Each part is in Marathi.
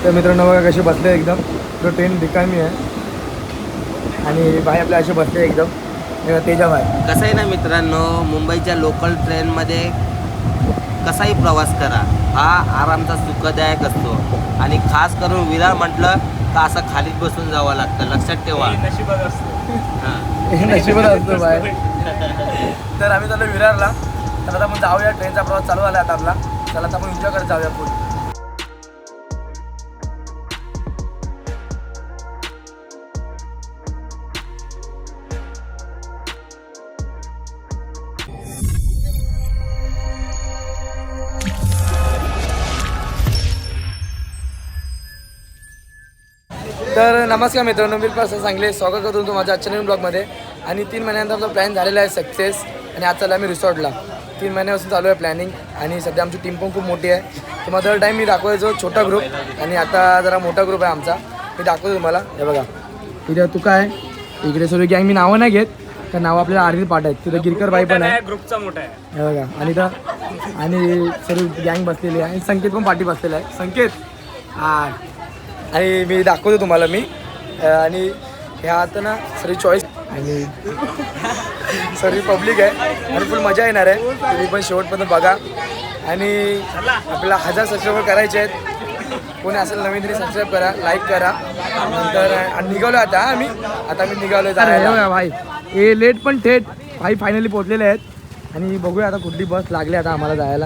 तर मित्रांनो बघा कसे बसले एकदम, तो ट्रेन रिकामी आहे आणि भाई आपल्या असे बसले एकदम तेजा भाई. कसं आहे ना मित्रांनो, मुंबईच्या लोकल ट्रेनमध्ये कसाही प्रवास करा हा आरामचा सुखदायक असतो आणि खास करून विरार म्हटलं तर असं खालीच बसून जावं लागतं, लक्षात ठेवा. नशिबात असतं हे नशिबात असतं बाय. तर आम्ही चाललो विरारला. तर आता आपण जाऊया, ट्रेनचा प्रवास चालू झाला आता आपला. चला आता आपण एन्जॉय करत जाऊया पुढे. तर नमस्कार मित्रांनो, मी प्रसाद सांगले स्वागत करतो तुमचं माझ्या आजच्या नवीन ब्लॉगमध्ये. आणि 3 महिन्यानंतर आमचा प्लॅन झालेला आहे सक्सेस. आणि आज चालू आहे आम्ही रिसॉर्टला. 3 महिन्यापासून चालू आहे प्लॅनिंग आणि सध्या आमची टीम पण खूप मोठी आहे. तुम्हाला दर टाईम मी दाखवायचो छोटा ग्रुप आणि आता जरा मोठा ग्रुप आहे आमचा. मी दाखवतो तुम्हाला. हे बघा इथे तू काय इकडे सर्व गँग, मी नावं नाही घेत तर नावं आपल्याला आर्मी पाठ आहेत. तिथं गिरकर बाई पण आहे, ग्रुपचा मोठा आहे. हे बघा. आणि तर आणि सर्व गँग बसलेली आहे आणि संकेत पण पाठी बसलेला आहे. संकेत हां. आणि मी दाखवतो तुम्हाला मी. आणि ह्या आता ना सर्व चॉईस आणि सर्व पब्लिक आहे आणि फुल मजा येणार आहे. तुम्ही पण शेवटपर्यंत बघा. आणि आपल्याला 1000 सबस्क्राईबर करायचे आहेत. कोणी असेल नवीन तरी सबस्क्राईब करा, लाईक करा. नंतर निघालो आता आम्ही निघालो जायला भाई. हे लेट पण थेट भाई फायनली पोहोचलेले आहेत. आणि बघूया आता कुठली बस लागली आता आम्हाला जायला.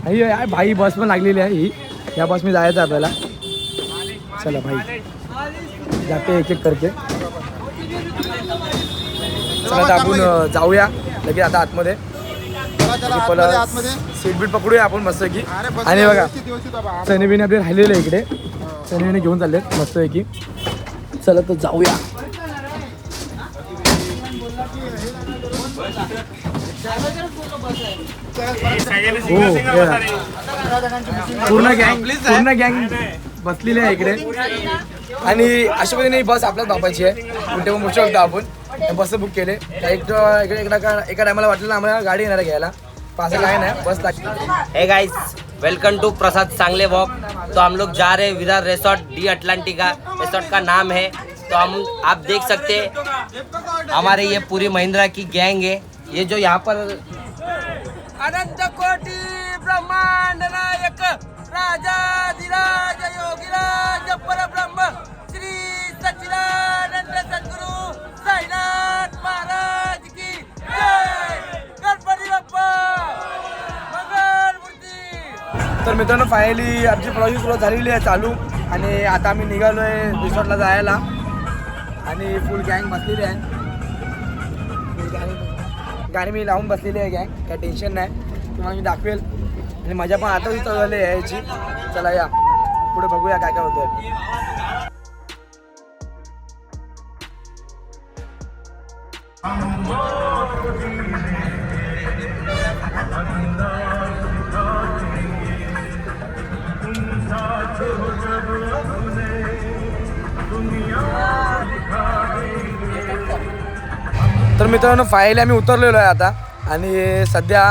आणि भाई बस पण लागलेली आहे ही. या बस मी जायचं आपल्याला. चला भाई जाते एक एक करके. चला आता आपण जाऊया लगेच आता आतमध्ये. सीट बीट पकडूया आपण मस्त की. आणि बघा सनीबीने आपले राहिलेले इकडे, सनीबीने घेऊन चाललेत मस्त की. चला तर जाऊया. हो पूर्ण गँग बसलेली आहे इकडे. आणि अशा पद्धतीने बस आपल्याच धापायची आहे. कुठे पण बसू शकतो आपण. बस बुक केले. एका टायमाला वाटलं ना आम्हाला गाडी येणार घ्यायला, पास काय नाही बस लागली. हे गाइस, वेलकम टू प्रसाद सांगले वॉक. तो हम लोग जा रहे हैं Virar resort D Atlantica. Resort का नाम है. तो हम आप देख सकते हैं हमारे ये पूरी महिंद्रा की गैंग है. ये जो यहाँ पर अनंत कोटि ब्रह्मांड नायक राजाधिराज योगीराज परब्रह्म श्री सच्चिदानंद सद्गुरु साईनाथ महाराज की जय. गणपती बाप्पा मंगल मूर्ती. तर मित्रांनो फायनली आमची प्रवास सुरुवात झालेली आहे चालू. आणि आता आम्ही निघालो आहे रिसॉर्टला जायला. आणि फुल गँग बसलेली आहे. गाणी मी लावून बसलेली आहे गँग, काय टेन्शन नाही. तुम्हाला मी दाखवेल. आणि मजा पण आता चालू झाली आहे याची. चला या पुढे बघूया काय काय होतं. तर मित्रांनो फायनली आम्ही उतरलेलो आहे आता. आणि सध्या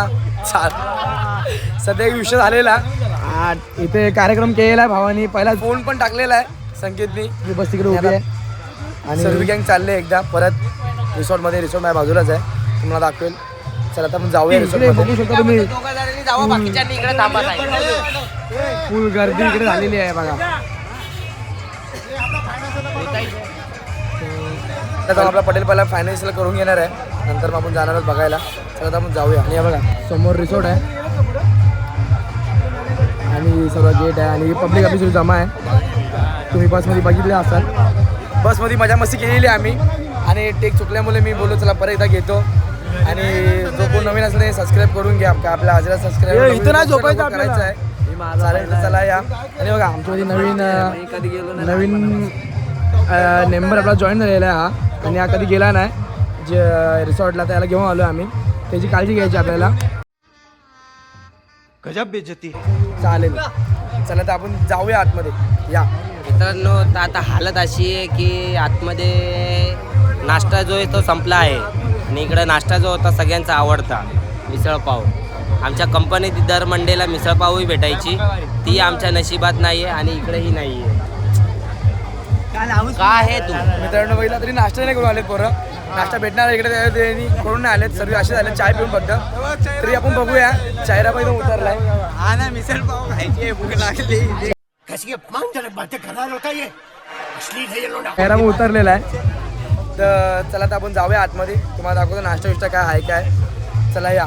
एक विषय झालेला. इथे कार्यक्रम केलेला आहे भावानी. पहिला फोन पण टाकलेला आहे संकेतनी. मी बस तिकडे उभी आहे आणि सर्व गँग चालले एकदा परत रिसॉर्टमध्ये. रिसॉर्ट माझ्या बाजूलाच आहे, तुम्हाला दाखवेल. चला आता आपण जाऊया रिसॉर्टमध्ये. बघू शकता तुम्ही इकडे थांबा. फुल गर्दी इकडे झालेली आहे बघा. आता आपला पटेल पहिला फायनान्शियल करून घेणार आहे, नंतर मग आपण जाणारच बघायला. चला आता आपण जाऊया. आणि बघा समोर रिसॉर्ट आहे आणि सर्व गेट आहे आणि पब्लिक आपली सुरू जमा आहे. तुम्ही बसमध्ये बघितले असाल. बसमध्ये मजा मस्ती केलेली आहे आम्ही. आणि टेक चुकल्यामुळे मी बोललो चला परत एकदा घेतो. आणि जो कोण नवीन असेल ते सबस्क्राईब करून घ्या. आपल्या हजरा सबस्क्राईब इथं ना झोपायचं करायचं आहे. चालेल चला या. आणि बघा आमच्यामध्ये नवीन मेंबर आपला जॉईन झालेला आहे हा. आणि हा कधी गेला नाही जे रिसॉर्टला, त्याला घेऊन आलो आम्ही. त्याची काळजी घ्यायची आपल्याला. गजब बेइज्जती. चालेल चला तर आपण जाऊया आतमध्ये या. मित्रांनो तर आता हालत अशी आहे की आतमध्ये नाश्ता जो आहे तो संपला आहे. आणि इकडे नाश्ता जो होता सगळ्यांचा आवडता मिसळ पाव. आमच्या कंपनीत दर मंडेला मिसळपावही भेटायची, ती आमच्या नशिबात नाही आहे आणि इकडेही नाही आहे. काय आहे तू? मित्रांनो बघितला तरी नाश्ता नाही करून आलेत पोरं. नाश्ता भेटणार इकडे त्यांनी करून नाही आलेत, सर्व असे झाले चाय पिऊन फक्त. तरी आपण बघूया चायरा पण उतरलाय. हा ना मिसळ पाव खायची भूक लागली. चायरा पण उतरलेला आहे. तर चला आता आपण जाऊया आतमध्ये, तुम्हाला दाखवतो नाश्ता विष्टा काय आहे काय. चला या.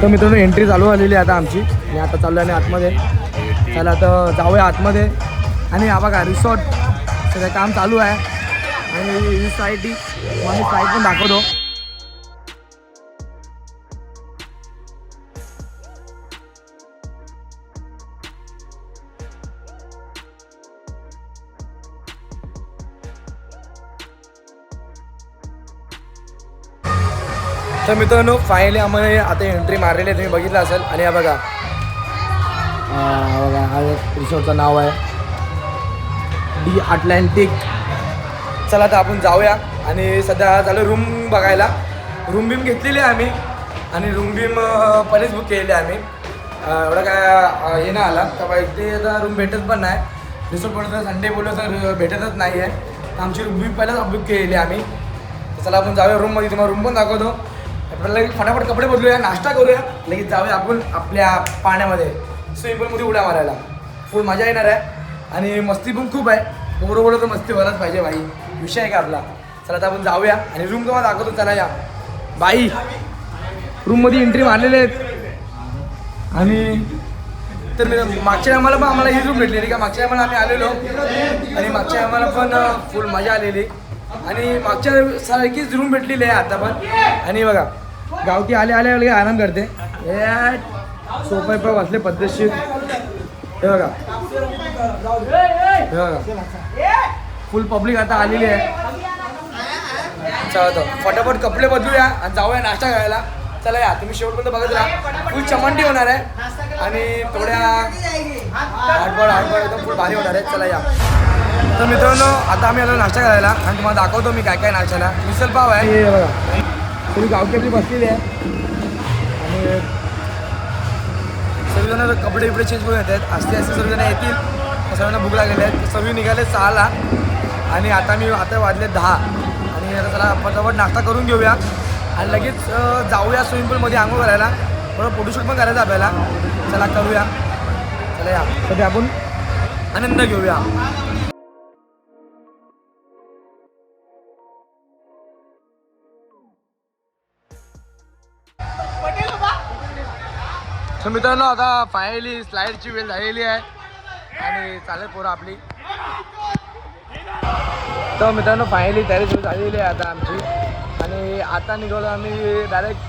तर मित्रांनो एंट्री चालू झालेली आहे आता आमची, आणि आता चालू आहे आतमध्ये. चला आता जाऊया आतमध्ये. आणि हा बघा रिसॉर्ट सगळं काम चालू आहे. आणि ही साईड आम्ही साईड पण दाखवतो. तर मित्रांनो फायनली आम्हाला आता एंट्री मारलेली आहे, तुम्ही बघितलं असेल. आणि हा बघा हा रिसॉर्टचं नाव आहे डी अटलांटिक. चला तर आपण जाऊया. आणि सध्या झालं रूम बघायला. रूम बीम घेतलेली आहे आम्ही, आणि रूम बीम पहिलेच बुक केलेली आहे आम्ही. एवढं काय हे नाही आला तर बा इथे आता रूम भेटत पण नाही. रिसॉर्ट बोलतो तर संडे बोललो तर भेटतच नाही आहे. तर आमची रूम बीम पहिलेच बुक केलेली आहे आम्ही. तर चला आपण जाऊया रूममध्ये, तुम्हाला रूम पण दाखवतो. आपल्याला लगेच फटाफट कपडे बदलूया, नाश्ता करूया, लगेच जाऊया आपण आपल्या पाण्यामध्ये स्विमिंग पूलमध्ये उड्या मारायला. फुल मजा येणार आहे आणि मस्ती पण खूप आहे. बरोबर तर मस्ती व्हायलाच पाहिजे भाई, विषय आहे का आपला. चला आता आपण जाऊया आणि रूम तुम्हाला दाखवतो. चला या बाई. रूममध्ये एंट्री मारलेले आहेत. आणि तर मी मागच्या आम्हाला पण आम्हाला ही रूम भेटलेली का, मागच्या आम्हाला आम्ही आलेलो आणि मागच्या आम्हाला पण फुल मजा आलेली. आणि मागच्या सारखीच रूम भेटलेली आहे आता पण. आणि बघा गावठी आले लगे आराम करते. सोफा पण बसले पद्धतशीर. हे बघा हे बघा फुल पब्लिक आता आलेली आहे. चला तर फटाफट कपडे बदलूया आणि जाऊया नाश्ता करायला. चला या, तुम्ही शेवटपर्यंत बघत राहा. फुल चमंटी होणार आहे आणि थोड्या आठवड एकदम फुल भारी होणार आहे. चला या. तर मित्रांनो आता आम्ही आलो नाश्ता करायला आणि तुम्हाला दाखवतो मी काय काय नाश्त्याला. मिसल पाव आहे हे बघा, थोडी गावठी आपली बसलेली आहे. आणि सर्वजण कपडे बिपडे चेंज करून येत आहेत. असते सर्वजण येतील. सर्वांना भूक लागलेली आहेत. सर्व निघाले 6ला आणि आता वाजले 10. आणि आता चला पटापट नाश्ता करून घेऊया आणि लगेच जाऊया स्विमिंग पूलमध्ये आंघोळ करायला. थोडं फोटोशूट पण करायचं आपल्याला. चला करूया. चला या सध्या आपण आनंद घेऊया. तर मित्रांनो आता फायनली स्लाईडची वेळ झालेली आहे आणि चालेल पोरं आपली. तर मित्रांनो फायनली तयारी सुरू झालेली आहे आता आमची. आणि आता निघालो आम्ही डायरेक्ट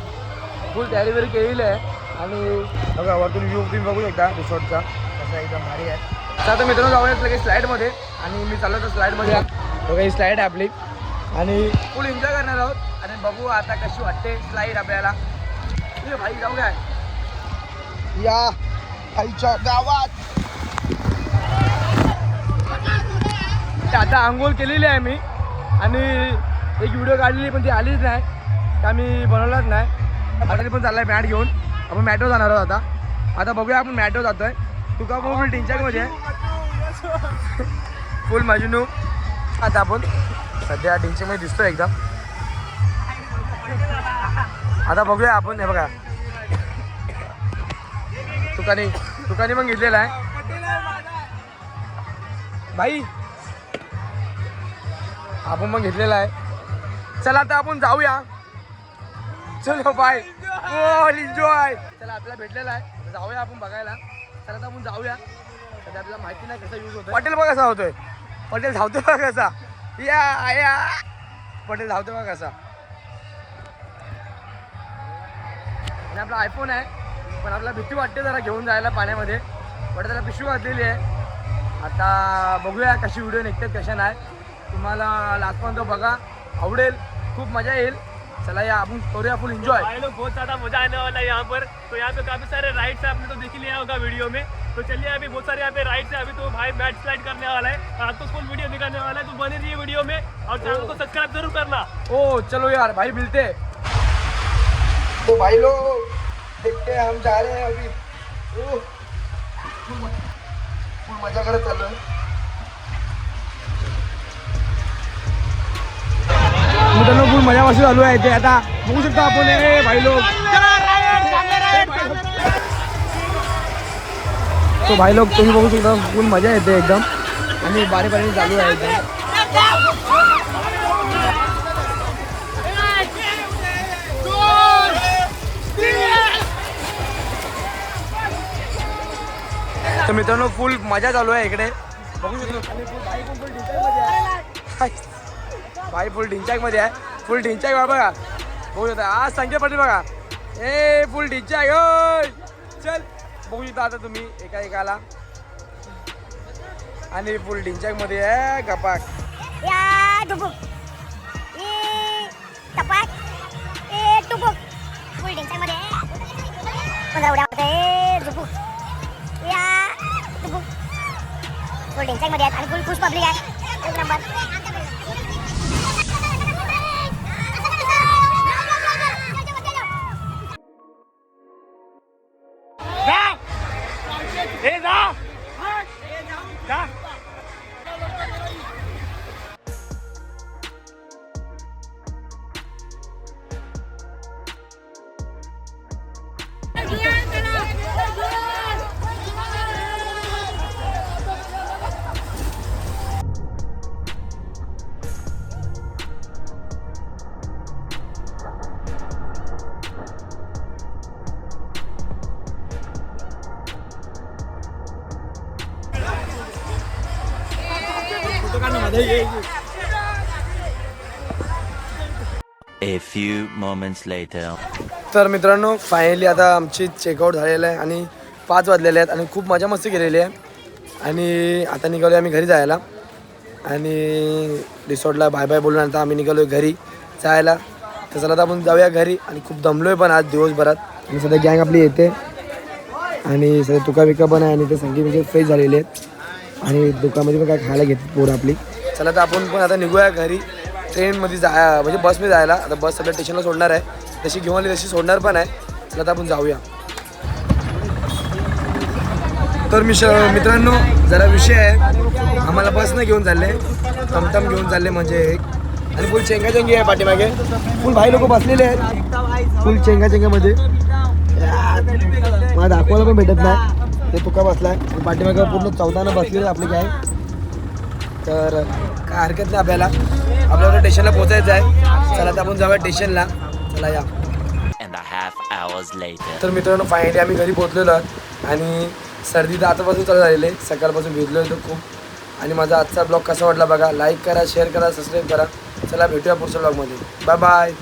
फुल तयारी वगैरे केलेली आहे. आणि बघा वरतून व्ह्यू तुम्ही बघू शकता रिसॉर्टचा कसा एकदम भारी आहे. तर आता मित्रांनो जाऊया लगेच स्लाईडमध्ये. आणि मी चाललो तर स्लाईडमध्ये. बघा ही स्लाईड आहे आपली आणि फुल एन्जॉय करणार आहोत. आणि बघू आता कशी वाटते स्लाईड आपल्याला. भाई जाऊ काय या आईच्या गावात. आता आंघोळ केलेली आहे मी आणि एक व्हिडिओ काढलेली पण ती आलीच नाही का, मी बनवलाच नाही. आता पण चाललाय मॅट घेऊन. आपण मॅटो जाणार आहोत आता बघूया आपण मॅटो जातोय. तू का फुल टिंचकमध्ये फुल मजनू. आता आपण सध्या टिंचकमध्ये दिसतोय एकदम. आता बघूया आपण. हे बघा तुकानी पण घेतलेला आहे भाई. आपण पण घेतलेला आहे. चला आता आपण जाऊया. चलो बाय फुल एन्जॉय. चला आपल्याला भेटलेला आहे, जाऊया आपण बघायला. चला आता आपण जाऊया. सध्या आपल्याला माहिती नाही कसा यूज होतो. पटेल बघा कसा होतोय. पटेल धावतोय बघा कसा. या पटेल धावतोय बघा कसा. आणि आपला आयफोन आहे पण आपल्याला भीती वाटते जरा घेऊन जायला पाण्यामध्ये. पण त्याला पिशवी घातलेली आहे. आता बघूया कशी व्हिडिओ निघतात कशा नाही. तुम्हाला लास्टपर्यंत बघा, आवडेल, खूप मजा येईल. चला या अपन करूया फुल एंजॉय. लोग बहुत ज़्यादा मजा आने वाला है यहाँ पर. तो यहाँ पे काफ़ी सारे राइड्स है, आपने तो देख ही लिया होगा वीडियो में. तो चलिए अभी बहुत सारे यहाँ पे राइड्स है. अभी तो भाई मैट स्लाइड करने वाला है, आपको फुल वीडियो दिखाने वाला है. तो बने रहिए वीडियो में और चैनल को सब्सक्राइब जरूर करना. ओ चलो यार भाई मिलते. तो भाई लोग देखते हैं हम जा रहे हैं अभी. ओह, फुल मजा करत चाललोय. मित्रांनो फुल मजा मस्ती चालू आहे ते आता बघू शकता आपण. हे भाई लोक तो भाई लोक तुम्ही बघू शकता फुल मजा येते एकदम आणि बारी बारी चालू आहे एकदम. तर मित्रांनो फुल मजा चालू आहे इकडे बघू शकतो. भाई फुल ढिंचाक मध्ये आहे. फुल ढिंचाक बघा बघू शकता. आज संजय पाटील बघा. ए फुल ढिंचाक होय. चल बघू शकता आता तुम्ही एका एकाला आणि फुल ढिंचाक मध्ये आहे गपाक. या डुबुक ए टपाक ए टुबुक फुल ढिंचाक मध्ये पंधरा उड्या होते डुबुक या डुबुक फुल ढिंचाक मध्ये आणि फुल खुश पब्लिक आहे. एक number. A few moments later. तर मित्रांनो फायनली आता आमची चेकआउट झालेलं आहे आणि 5 वाजलेले आहेत आणि खूप मजा मस्ती केलेली आहे आणि आता निघालो आम्ही घरी जायला आणि रिसॉर्टला बाय बाय बोलून आता आम्ही निघालो घरी जायला. तर चला आता आपण जाऊया घरी आणि खूप दमलोय पण आज दिवसभरात. आणि सध्या गँग आपली येते आणि सध्या तुका बिका पण आहे आणि ते संगीत म्हणजे फ्रेश झालेले आहेत आणि दुकानामध्ये पण काय खायला घेतात पोरं आपली. चला तर आपण पण आता निघूया घरी. ट्रेनमध्ये म्हणजे बसमध्ये जायला. आता बस सगळ्या स्टेशनला सोडणार आहे. जशी घेऊन आली तशी सोडणार पण आहे. चला तर आपण जाऊया. तर मित्रांनो जरा विषय आहे. आम्हाला बसनं घेऊन चालले टमटम घेऊन चालले म्हणजे एक आणि फुल चेंगाचेंगी आहे पाठीमागे. फुल भाई लोक बसलेले आहेत फुल चेंगाचेंगामध्ये. मला दाखवायला पण भेटत नाही. ते तुका बसलाय पाठीमागे पूर्ण 14 बसलेले आपले काय. तर काय हरकत नाही आपल्याला स्टेशनला पोहोचायचं आहे. चला तर आपण जाऊया स्टेशनला. चला या. And a half hours later. तर मित्रांनो फायनली आम्ही घरी पोहोचलेलो आहोत आणि सर्दी तर आतापासून चालू झालेली आहे. सकाळपासून भिजलो होतो खूप आणि माझा आजचा ब्लॉग कसा वाटला बघा. लाईक करा, शेअर करा, सबस्क्राईब करा. चला भेटूया पुढच्या ब्लॉगमध्ये. Bye bye.